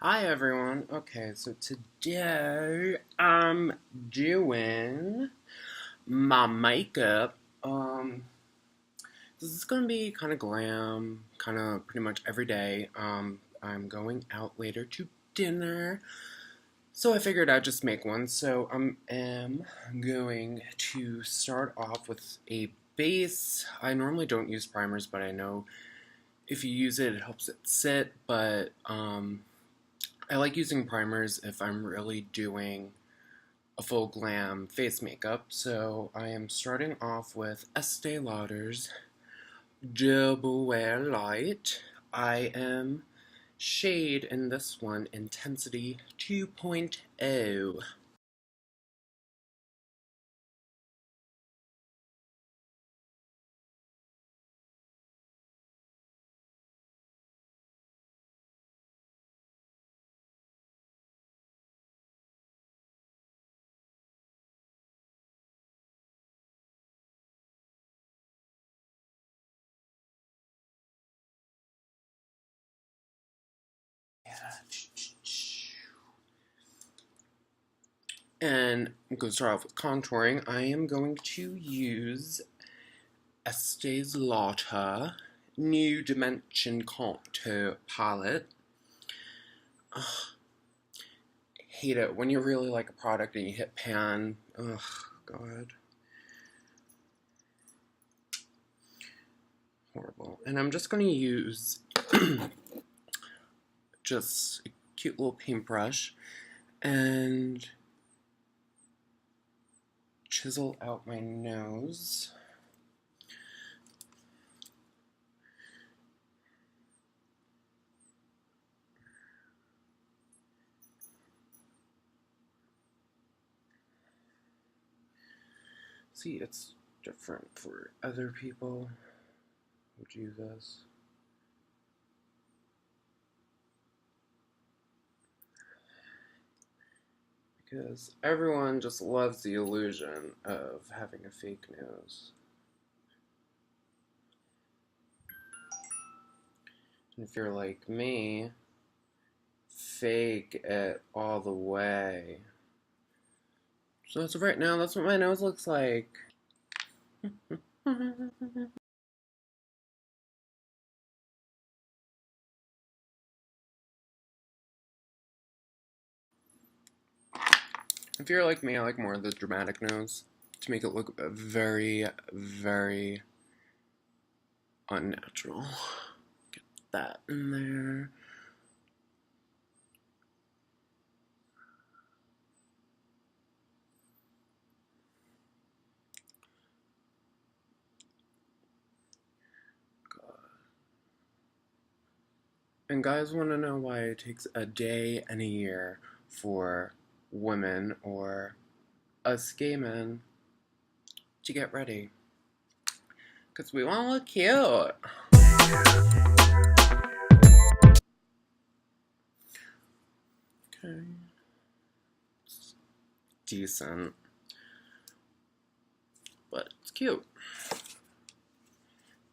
Hi everyone. Okay, so today I'm doing my makeup. This is gonna be kind of glam, kind of pretty much every day. I'm going out later to dinner, so I figured I'd just make one. So am going to start off with a base. I normally don't use primers, but I know if you use it, it helps it sit. But I like using primers if I'm really doing a full glam face makeup. So I am starting off with Estee Lauder's Double Wear Light. I am shade in this one Intensity 2.0. And I'm going to start off with contouring. I am going to use Estee Lauder New Dimension Contour Palette. Ugh, hate it when you really like a product and you hit pan. Ugh, God. Horrible. And I'm just going to use just a cute little paintbrush and chisel out my nose. See, it's different for other people who do this. Because everyone just loves the illusion of having a fake nose. And if you're like me, fake it all the way. So as of right now, that's what my nose looks like. If you're like me, I like more of the dramatic nose to make it look very, very unnatural. Get that in there. God. And guys want to know why it takes a day and a year for women or us gay men to get ready. Because we want to look cute. Okay. It's decent. But it's cute.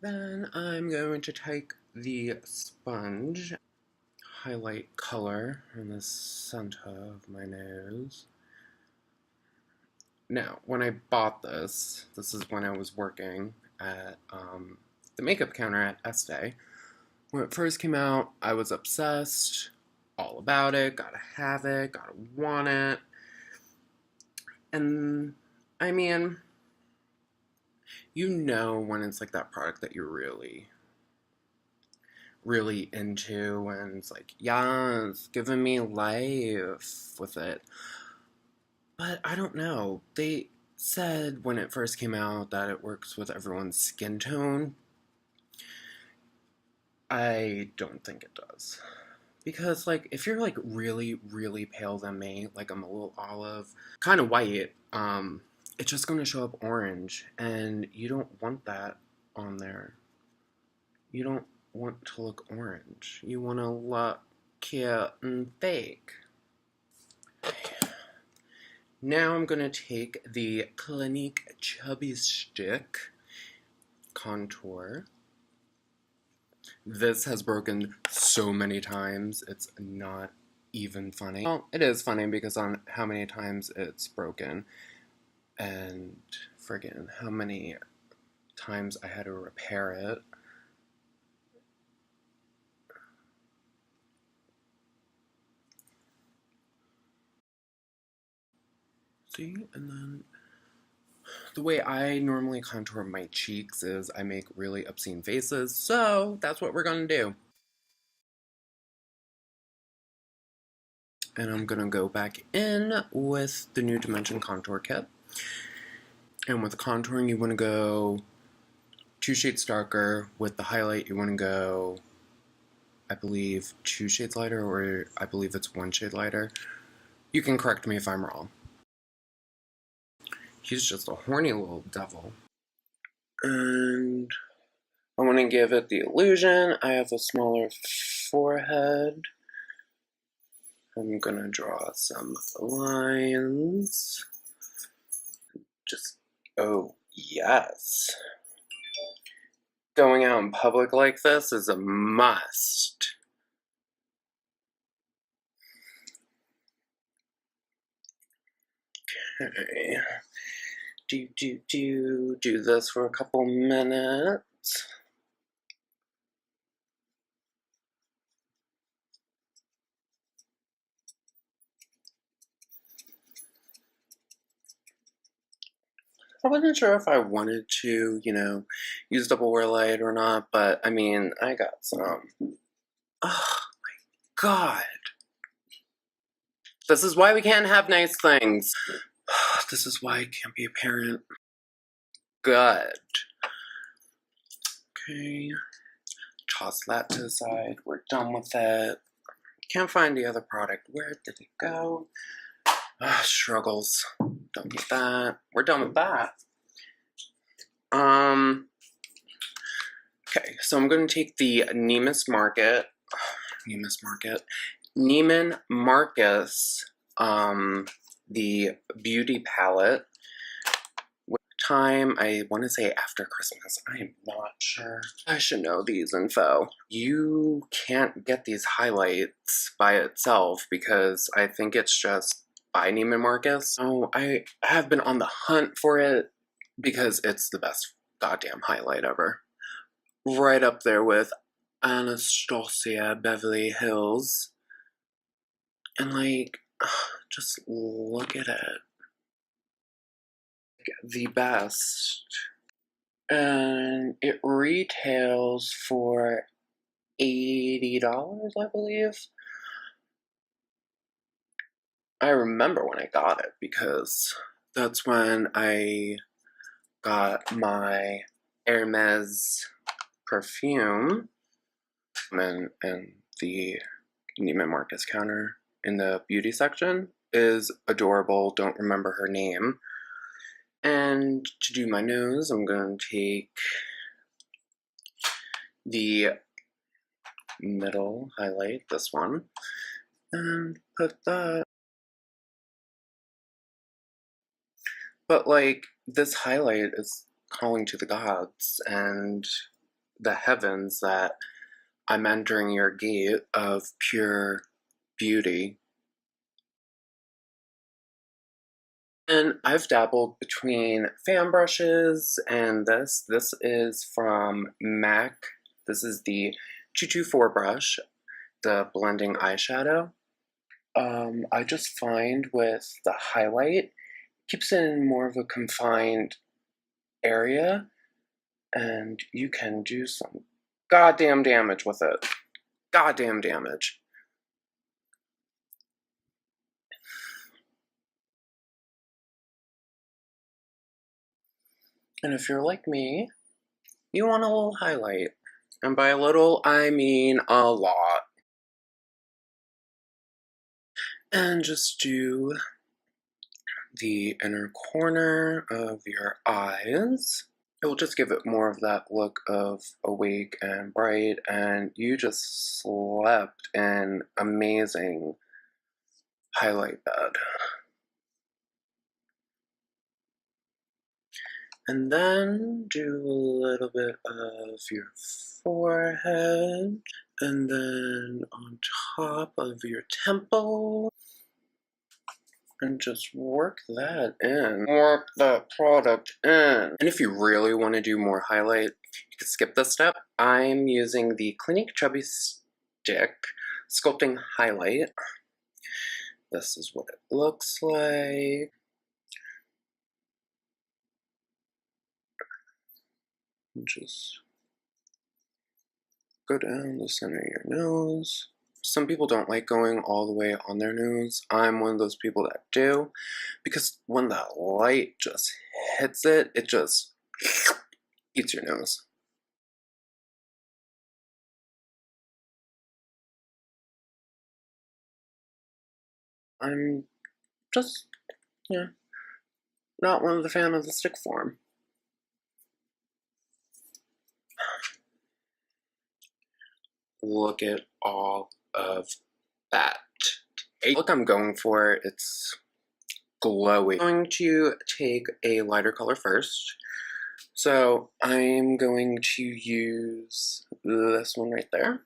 Then I'm going to take the sponge, highlight color in the center of my nose. Now, when I bought this is when I was working at the makeup counter at Estee. When it first came out, I was obsessed, all about it, gotta have it, gotta want it. And, I mean, you know when it's like that product that you're really, really into, and it's like, yeah, it's giving me life with it. But I don't know. They said when it first came out that it works with everyone's skin tone. I don't think it does. Because, like, if you're, like, really, really pale than me, like, I'm a little olive, kind of white, it's just going to show up orange. And you don't want that on there. You don't want to look orange. You want to look cute and fake. Now I'm going to take the Clinique Chubby Stick contour. This has broken so many times, it's not even funny. Well, it is funny because on how many times it's broken and friggin' how many times I had to repair it. See, and then the way I normally contour my cheeks is I make really obscene faces, so that's what we're gonna do. And I'm gonna go back in with the New Dimension Contour Kit. And with contouring, you wanna go 2 shades darker. With the highlight, you wanna go, I believe, 2 shades lighter, or I believe it's 1 shade lighter. You can correct me if I'm wrong. He's just a horny little devil. And I want to give it the illusion I have a smaller forehead. I'm gonna draw some lines. Just, oh yes. Going out in public like this is a must. Okay. Do this for a couple minutes. I wasn't sure if I wanted to, use double wear light or not, but I mean, I got some. Oh my god. This is why we can't have nice things. This is why I can't be a parent. Good. Okay. Toss that to the side. We're done with it. Can't find the other product. Where did it go? Struggles. Don't need that. We're done with that. Okay, so I'm going to take the Neiman Marcus, the beauty palette. Time, I want to say after Christmas. I am not sure. I should know these info. You can't get these highlights by itself because I think it's just by Neiman Marcus. So I have been on the hunt for it because it's the best goddamn highlight ever. Right up there with Anastasia Beverly Hills. And like, just look at it. The best. And it retails for $80, I believe. I remember when I got it because that's when I got my Hermes perfume and the Neiman Marcus counter in the beauty section is adorable. Don't remember her name. And to do my nose, I'm going to take the middle highlight, this one, and put that. But like, this highlight is calling to the gods and the heavens that I'm entering your gate of pure beauty. And I've dabbled between fan brushes and this. This is from MAC. This is the 224 brush, the blending eyeshadow. I just find with the highlight, keeps it in more of a confined area, and you can do some goddamn damage with it. Goddamn damage. And if you're like me, you want a little highlight. And by a little, I mean a lot. And just do the inner corner of your eyes. It will just give it more of that look of awake and bright, and you just slept in amazing highlight bed. And then do a little bit of your forehead. And then on top of your temple. And just work that in. Work that product in. And if you really want to do more highlight, you can skip this step. I'm using the Clinique Chubby Stick Sculpting Highlight. This is what it looks like. Just go down the center of your nose. Some people don't like going all the way on their nose. I'm one of those people that do, because when that light just hits it, it just eats your nose. I'm just, yeah, not one of the fan of the stick form. Look at all of that. The look I'm going for, it's glowy. I'm going to take a lighter color first. So I'm going to use this one right there.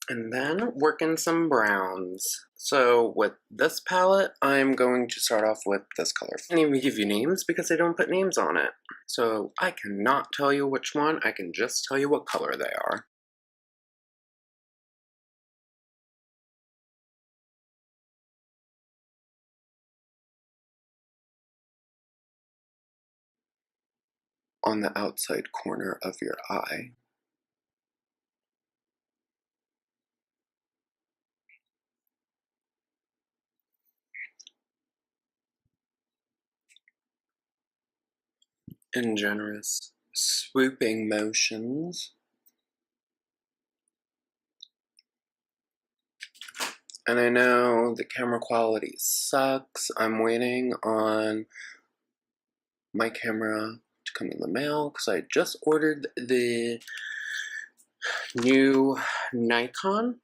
And then work in some browns. So with this palette, I'm going to start off with this color. I can't even give you names because they don't put names on it. So I cannot tell you which one, I can just tell you what color they are. On the outside corner of your eye. In generous, swooping motions. And I know the camera quality sucks. I'm waiting on my camera to come in the mail because I just ordered the new Nikon.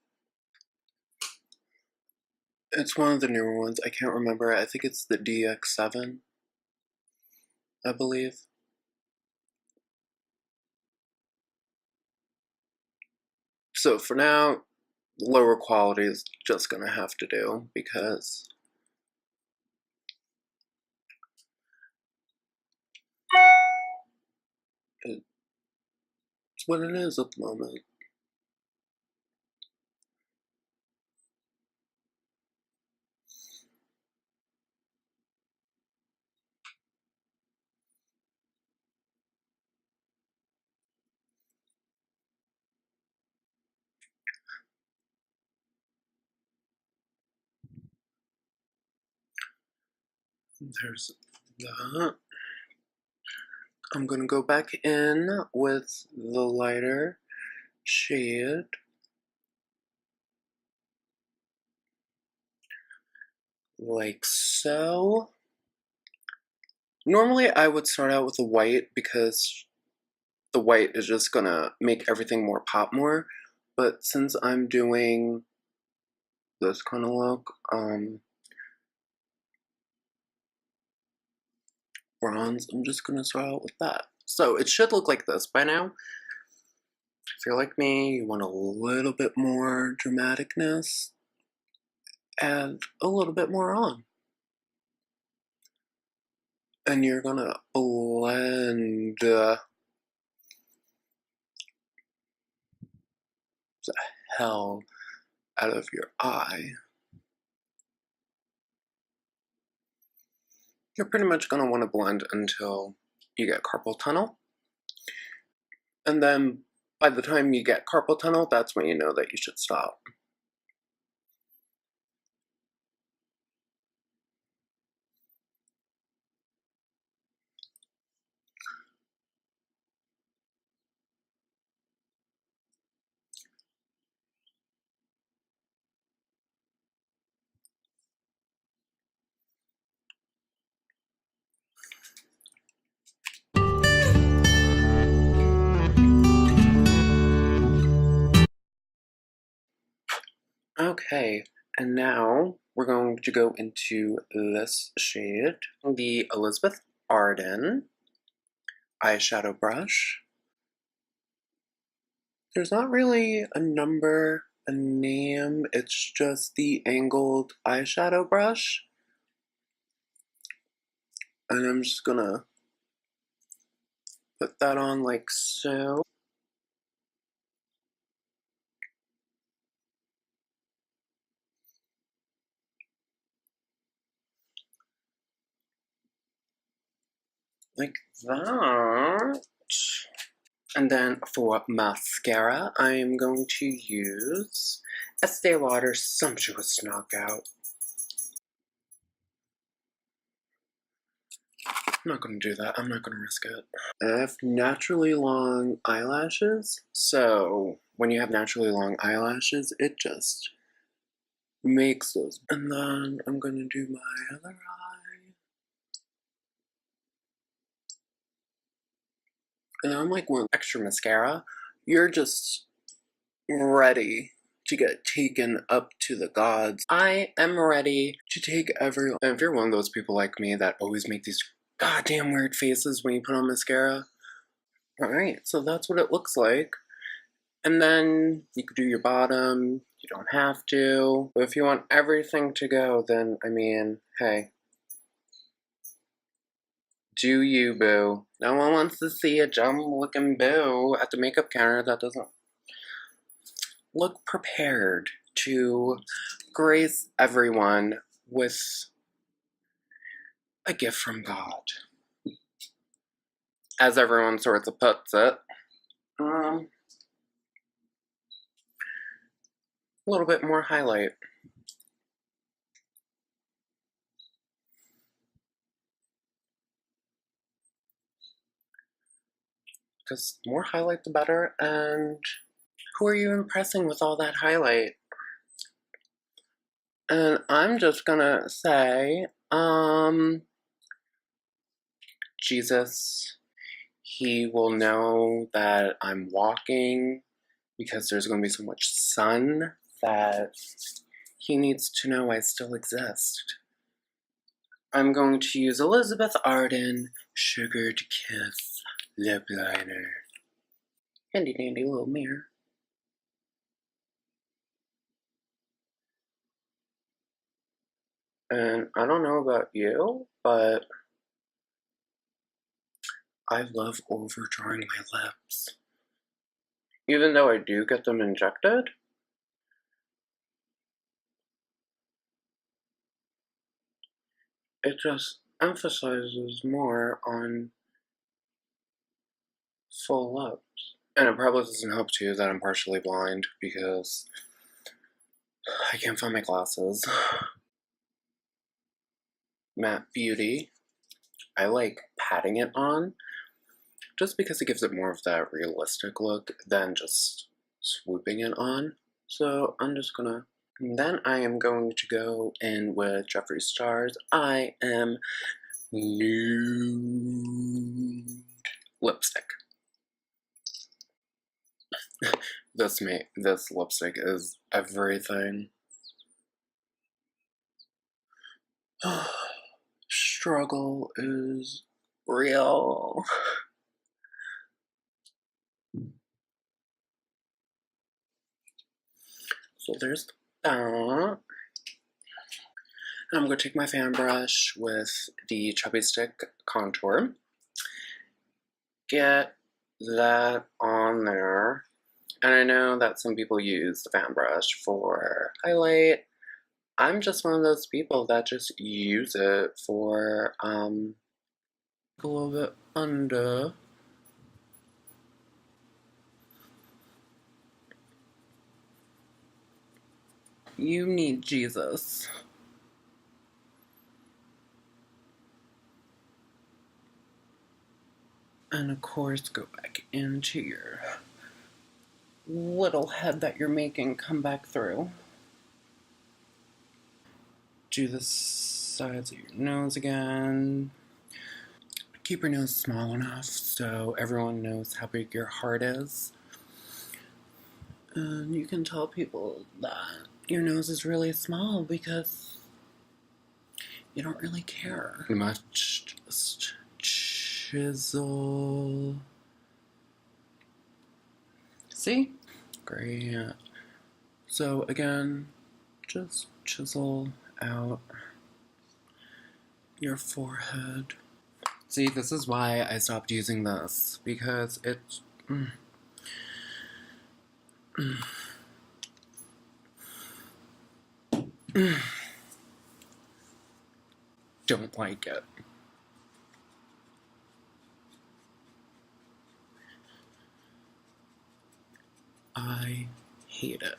It's one of the newer ones. I can't remember. I think it's the DX7, I believe. So for now, lower quality is just gonna have to do because it's what it is at the moment. There's that. I'm gonna go back in with the lighter shade. Like so. Normally I would start out with a white because the white is just gonna make everything more pop more. But since I'm doing this kind of look, bronze, I'm just gonna start out with that. So it should look like this by now. If you're like me, you want a little bit more dramaticness, add a little bit more on. And you're gonna blend the hell out of your eye. You're pretty much gonna want to blend until you get carpal tunnel. And then by the time you get carpal tunnel, that's when you know that you should stop. Okay, and now we're going to go into this shade, the Elizabeth Arden eyeshadow brush. There's not really a number, a name, it's just the angled eyeshadow brush. And I'm just gonna put that on like so. Like that. And then for mascara, I'm going to use Estee Lauder Sumptuous Knockout. I'm not going to do that. I'm not going to risk it. I have naturally long eyelashes, so when you have naturally long eyelashes, it just makes those. And then I'm going to do my other eye. And I'm like, one extra mascara, you're just ready to get taken up to the gods. I am ready to take everyone. And if you're one of those people like me that always make these goddamn weird faces when you put on mascara, alright, so that's what it looks like. And then you could do your bottom, you don't have to. But if you want everything to go, then, I mean, hey. Do you, boo. No one wants to see a dumb-looking boo at the makeup counter that doesn't look prepared to grace everyone with a gift from God. As everyone sort of puts it. A little bit more highlight. Because more highlight the better, and who are you impressing with all that highlight? And I'm just gonna say, Jesus, he will know that I'm walking because there's gonna be so much sun that he needs to know I still exist. I'm going to use Elizabeth Arden Sugar to Kiss lip liner. Handy dandy little mirror. And I don't know about you, but I love overdrawing my lips. Even though I do get them injected, it just emphasizes more on full lips. And it probably doesn't help too that I'm partially blind because I can't find my glasses. Matte Beauty, I like patting it on just because it gives it more of that realistic look than just swooping it on. So I'm just gonna. And then I am going to go in with Jeffree Star's I Am Nude lipstick. This lipstick is everything. Struggle is real. So there's that. And I'm going to take my fan brush with the Chubby Stick contour. Get that on there. And I know that some people use the fan brush for highlight. I'm just one of those people that just use it for a little bit under. You need Jesus. And of course, go back into your little head that you're making, come back through. Do the sides of your nose again. Keep your nose small enough so everyone knows how big your heart is. And you can tell people that your nose is really small because you don't really care. Pretty much just chisel. See? Great. So again, just chisel out your forehead. See, this is why I stopped using this, because it's... don't like it. I hate it.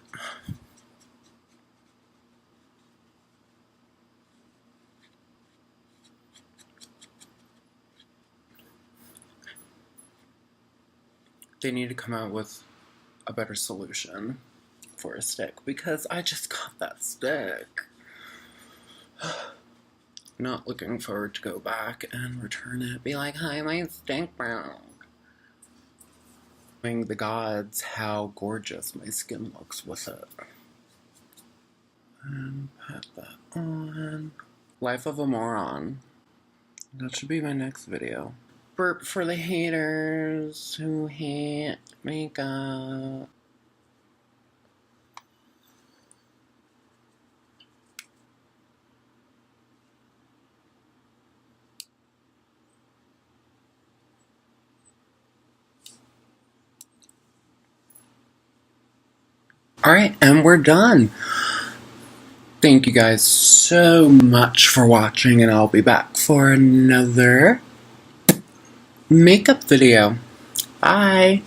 They need to come out with a better solution for a stick, because I just got that stick. Not looking forward to go back and return it. Be like, hi, my stick broke. Showing the gods how gorgeous my skin looks with it. And put that on. Life of a moron. That should be my next video. Burp for the haters who hate makeup. Alright, and we're done. Thank you guys so much for watching, and I'll be back for another makeup video. Bye!